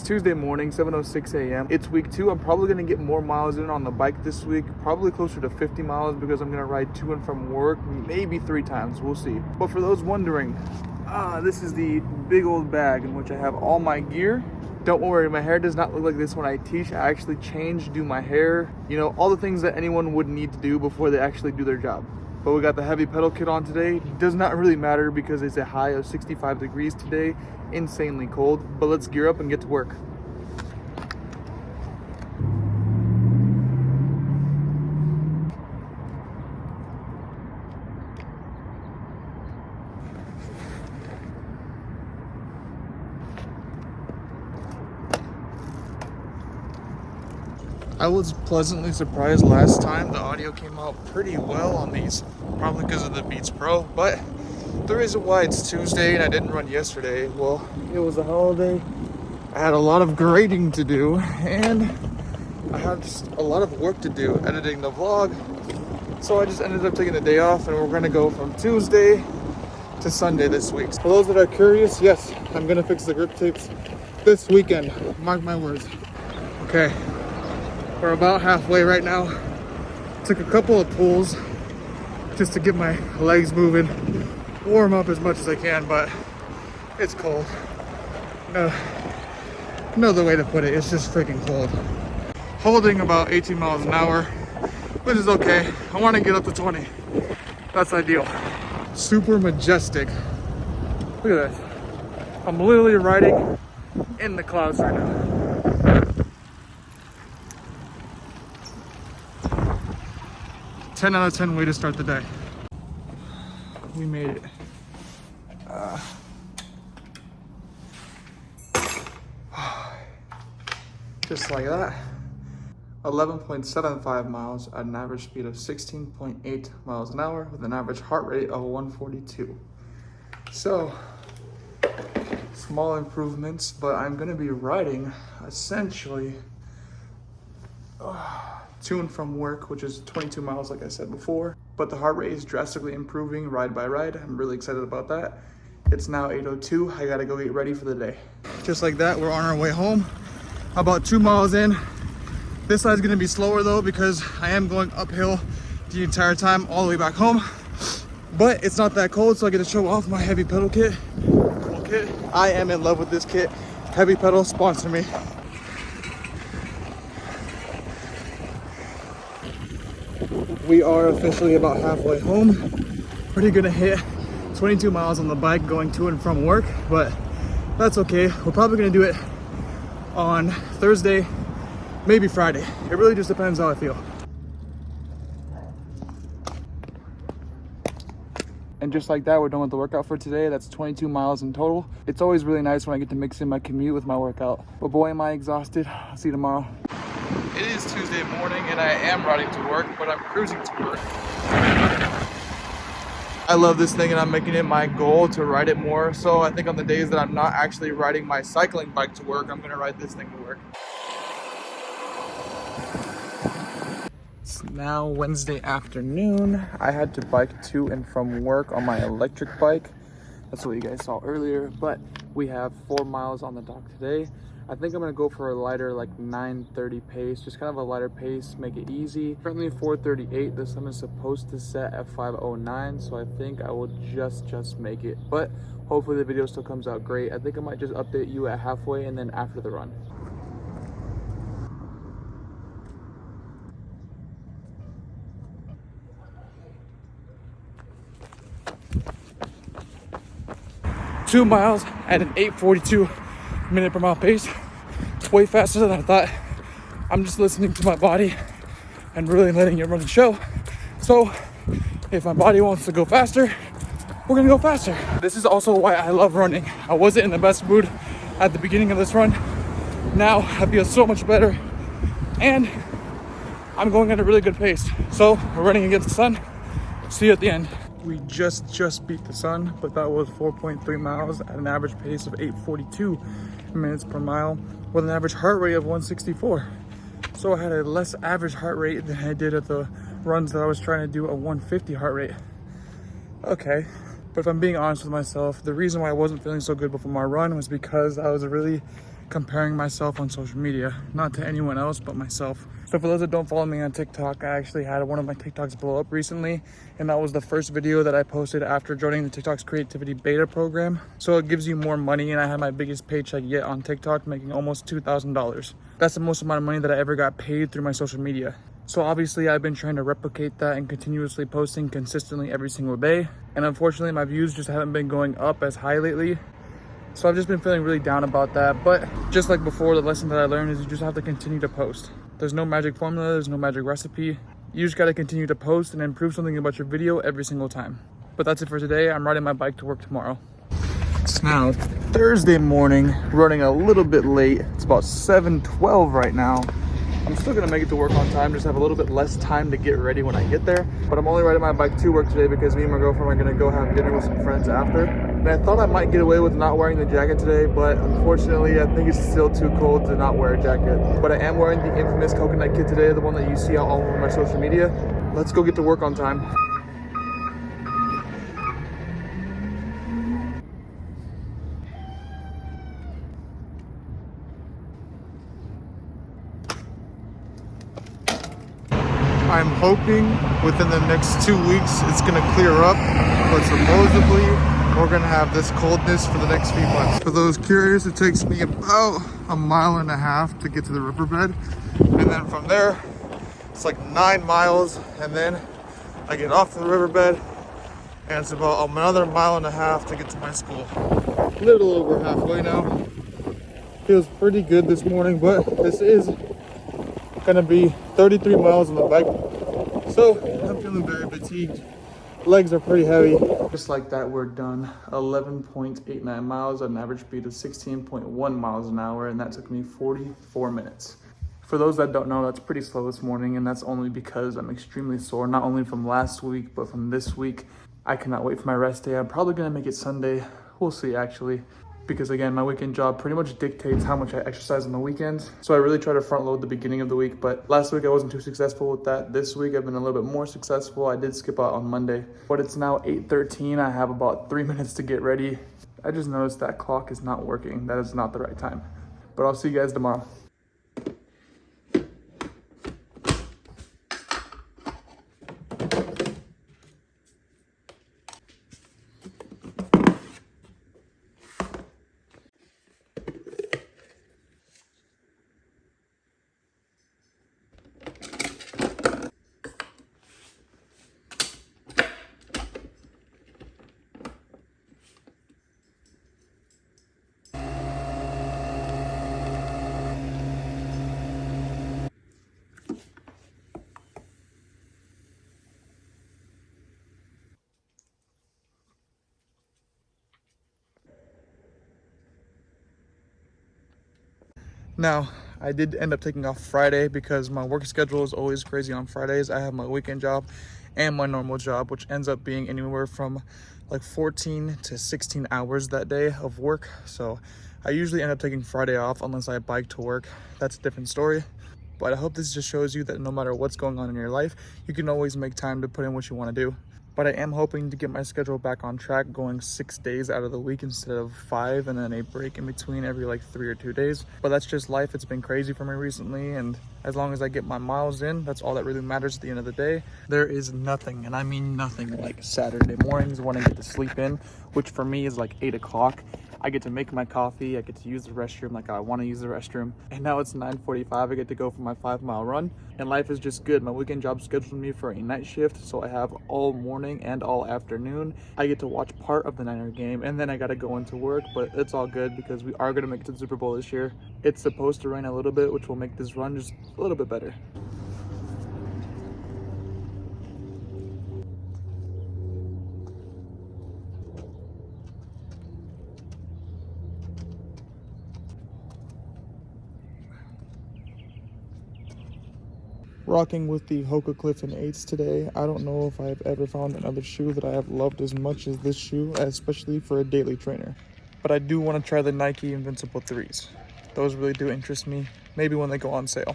Tuesday morning, 7:06 a.m. It's week 2. I'm probably going to get more miles in on the bike this week, probably closer to 50 miles because I'm going to ride to and from work, maybe 3 times. We'll see. But for those wondering, this is the big old bag in which I have all my gear. Don't worry, my hair does not look like this when I teach. I actually change, do my hair, you know, all the things that anyone would need to do before they actually do their job. But we got the heavy pedal kit on today. Does not really matter because it's a high of 65 degrees today. Insanely cold, but let's gear up and get to work. I was pleasantly surprised last time. The audio came out pretty well on these, probably because of the Beats Pro, but the reason why it's Tuesday and I didn't run yesterday, well, it was a holiday. I had a lot of grading to do and I had just a lot of work to do editing the vlog. So I just ended up taking the day off and we're gonna go from Tuesday to Sunday this week. For those that are curious, yes, I'm gonna fix the grip tapes this weekend. Mark my words. Okay. We're about halfway right now. Took a couple of pulls just to get my legs moving, warm up as much as I can, but it's cold. No other way to put it, it's just freaking cold. Holding about 18 miles an hour, which is okay. I want to get up to 20. That's ideal. Super majestic. Look at this. I'm literally riding in the clouds right now. 10 out of 10 way to start the day. We made it. Just like that. 11.75 miles at an average speed of 16.8 miles an hour with an average heart rate of 142. So, small improvements, but I'm gonna be riding essentially to and from work, which is 22 miles like I said before, but the heart rate is drastically improving ride by ride. I'm really excited about that. It's now 8:02. I gotta go get ready for the day. Just like that, we're on our way home. About 2 miles in. This side's gonna be slower though because I am going uphill the entire time all the way back home, but it's not that cold, so I get to show off my heavy pedal kit. Cool kit. I am in love with this kit. Heavy Pedal, sponsor me. We are officially about halfway home. Pretty gonna hit 22 miles on the bike going to and from work, but that's okay. We're probably gonna do it on Thursday, maybe Friday. It really just depends how I feel. And just like that, we're done with the workout for today. That's 22 miles in total. It's always really nice when I get to mix in my commute with my workout. But boy, am I exhausted. I'll see you tomorrow. It is Tuesday morning and I am riding to work, but I'm cruising to work. I love this thing and I'm making it my goal to ride it more. So I think on the days that I'm not actually riding my cycling bike to work, I'm gonna ride this thing to work. It's now Wednesday afternoon. I had to bike to and from work on my electric bike. That's what you guys saw earlier, but we have 4 miles on the dock today. I think I'm gonna go for a lighter, like 9:30 pace, just kind of a lighter pace, make it easy. Currently 4:38, the sun is supposed to set at 5:09, so I think I will just make it. But hopefully the video still comes out great. I think I might just update you at halfway and then after the run. Two miles at an 8:42 minute per mile pace. It's way faster than I thought. I'm just listening to my body and really letting it run the show. So if my body wants to go faster, we're gonna go faster. This is also why I love running. I wasn't in the best mood at the beginning of this run. Now I feel so much better and I'm going at a really good pace. So we're running against the sun. See you at the end. We just beat the sun, but that was 4.3 miles at an average pace of 8:42 minutes per mile with an average heart rate of 164. So I had a less average heart rate than I did at the runs that I was trying to do a 150 heart rate. Okay, but if I'm being honest with myself, the reason why I wasn't feeling so good before my run was because I was really comparing myself on social media, not to anyone else but myself. So for those that don't follow me on TikTok, I actually had one of my TikToks blow up recently, and that was the first video that I posted after joining the TikTok's creativity beta program. So it gives you more money, and I had my biggest paycheck yet on TikTok, making almost $2,000. That's the most amount of money that I ever got paid through my social media. So obviously I've been trying to replicate that and continuously posting consistently every single day. And unfortunately my views just haven't been going up as high lately. So I've just been feeling really down about that. But just like before, the lesson that I learned is you just have to continue to post. There's no magic formula, there's no magic recipe. You just gotta continue to post and improve something about your video every single time. But that's it for today. I'm riding my bike to work tomorrow. It's now Thursday morning, running a little bit late. It's about 7:12 right now. I'm still gonna make it to work on time, just have a little bit less time to get ready when I get there. But I'm only riding my bike to work today because me and my girlfriend are gonna go have dinner with some friends after. And I thought I might get away with not wearing the jacket today, but unfortunately I think it's still too cold to not wear a jacket. But I am wearing the infamous coconut kit today, the one that you see all over my social media. Let's go get to work on time. I'm hoping within the next 2 weeks it's gonna clear up, but supposedly we're gonna have this coldness for the next few months. For those curious, it takes me about 1.5 miles to get to the riverbed, and then from there it's like 9 miles, and then I get off the riverbed and it's about another 1.5 miles to get to my school. A little over halfway now. Feels pretty good this morning, but this is gonna be 33 miles on the bike, so I'm feeling very fatigued. Legs are pretty heavy. Just like that, we're done. 11.89 miles at an average speed of 16.1 miles an hour, and that took me 44 minutes. For those that don't know, that's pretty slow this morning, and that's only because I'm extremely sore, not only from last week but from this week. I cannot wait for my rest day. I'm probably gonna make it Sunday. We'll see, actually. Because again, my weekend job pretty much dictates how much I exercise on the weekends. So I really try to front load the beginning of the week, but last week I wasn't too successful with that. This week I've been a little bit more successful. I did skip out on Monday, but it's now 8:13. I have about 3 minutes to get ready. I just noticed that clock is not working. That is not the right time. But I'll see you guys tomorrow. Now, I did end up taking off Friday because my work schedule is always crazy on Fridays. I have my weekend job and my normal job, which ends up being anywhere from like 14 to 16 hours that day of work. So I usually end up taking Friday off unless I bike to work. That's a different story. But I hope this just shows you that no matter what's going on in your life, you can always make time to put in what you want to do. But I am hoping to get my schedule back on track, going 6 days out of the week instead of 5, and then a break in between every like 3 or 2 days. But that's just life. It's been crazy for me recently, and as long as I get my miles in, that's all that really matters at the end of the day. There is nothing, and I mean nothing, like Saturday mornings when I get to sleep in, which for me is like 8 o'clock. I get to make my coffee, I get to use the restroom like I want to use the restroom. And now it's 9:45, I get to go for my 5-mile run. And life is just good. My weekend job scheduled me for a night shift, so I have all morning and all afternoon. I get to watch part of the Niner game, and then I got to go into work, but it's all good because we are going to make it to the Super Bowl this year. It's supposed to rain a little bit, which will make this run just a little bit better. Rocking with the Hoka Clifton 8s today. I don't know if I've ever found another shoe that I have loved as much as this shoe, especially for a daily trainer. But I do want to try the Nike Invincible 3s. Those really do interest me, maybe when they go on sale.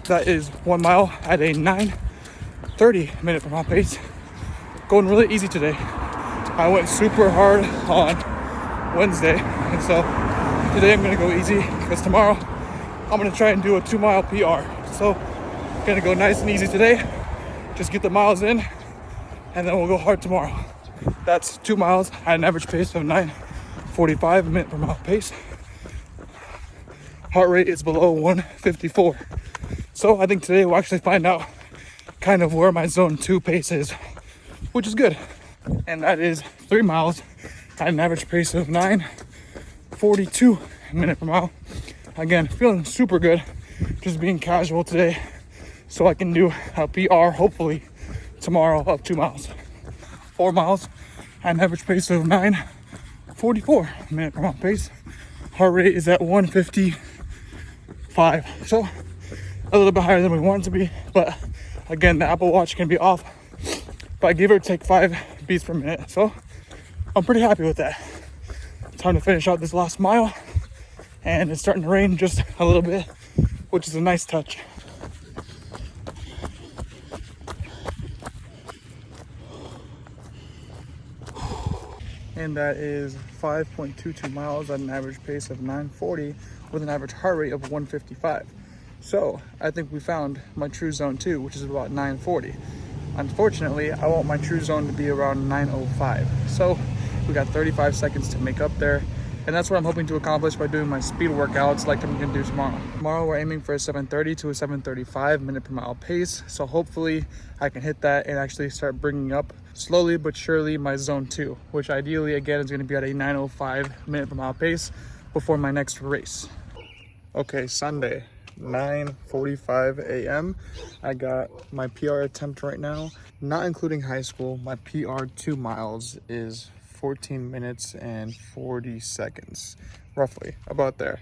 That is 1 mile at a 9:30 minute per mile pace. Going really easy today. I went super hard on Wednesday, and so today I'm gonna go easy because tomorrow I'm gonna try and do a 2-mile PR. So gonna go nice and easy today, just get the miles in, and then we'll go hard tomorrow. That's 2 miles at an average pace of 9:45 minute per mile pace. Heart rate is below 154. So I think today we'll actually find out kind of where my zone 2 pace is, which is good. And that is 3 miles at an average pace of 9:42 minute per mile. Again, feeling super good, just being casual today so I can do a PR hopefully tomorrow of 2 miles. 4 miles at an average pace of 9:44 minute per mile pace. Heart rate is at 155. So a little bit higher than we want it to be, but again, the Apple Watch can be off by give or take 5 beats per minute. So I'm pretty happy with that. Time to finish out this last mile, and it's starting to rain just a little bit, which is a nice touch. And that is 5.22 miles at an average pace of 9:40 with an average heart rate of 155. So I think we found my true zone 2, which is about 9:40. Unfortunately, I want my true zone to be around 9:05. So we got 35 seconds to make up there. And that's what I'm hoping to accomplish by doing my speed workouts like I'm gonna do tomorrow. Tomorrow we're aiming for a 7:30 to a 7:35 minute per mile pace. So hopefully I can hit that and actually start bringing up slowly but surely my zone 2, which ideally again is gonna be at a 9:05 minute per mile pace before my next race. Okay, Sunday, 9:45 a.m. I got my PR attempt right now, not including high school. My PR 2 miles is 14 minutes and 40 seconds, roughly about there,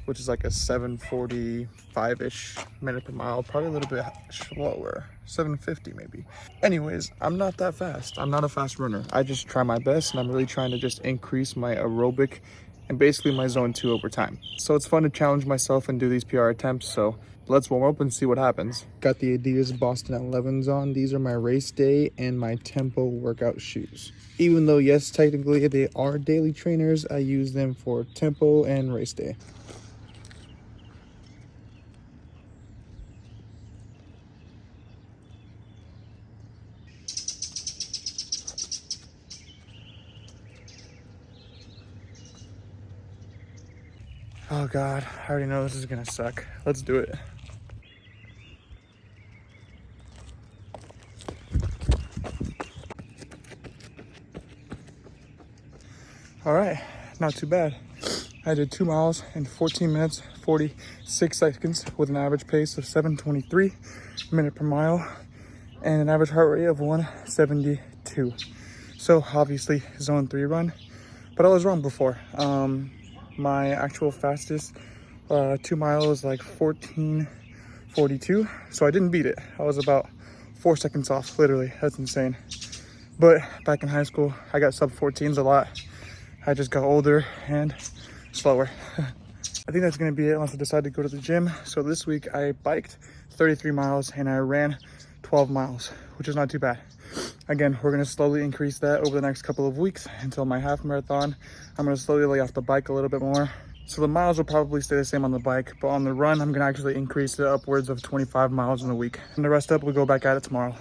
which is like a 7:45-ish minute per mile, probably a little bit slower, 7:50 maybe. Anyways, I'm not that fast. I'm not a fast runner. I just try my best, and I'm really trying to just increase my aerobic and basically my zone 2 over time. So it's fun to challenge myself and do these PR attempts. So let's warm up and see what happens. Got the Adidas Boston 11s on. These are my race day and my tempo workout shoes. Even though, yes, technically they are daily trainers, I use them for tempo and race day. Oh God, I already know this is gonna suck. Let's do it. All right, not too bad. I did 2 miles in 14 minutes, 46 seconds with an average pace of 7:23 minute per mile and an average heart rate of 172. So obviously zone 3 run, but I was wrong before. My actual fastest 2 miles was like 14:42, so I didn't beat it. I was about 4 seconds off, literally. That's insane. But back in high school, I got sub 14s a lot. I just got older and slower. I think that's gonna be it unless I decide to go to the gym. So this week I biked 33 miles and I ran 12 miles, which is not too bad. Again, we're gonna slowly increase that over the next couple of weeks until my half marathon. I'm gonna slowly lay off the bike a little bit more. So the miles will probably stay the same on the bike, but on the run, I'm gonna actually increase it upwards of 25 miles in a week. And the rest up, we'll go back at it tomorrow.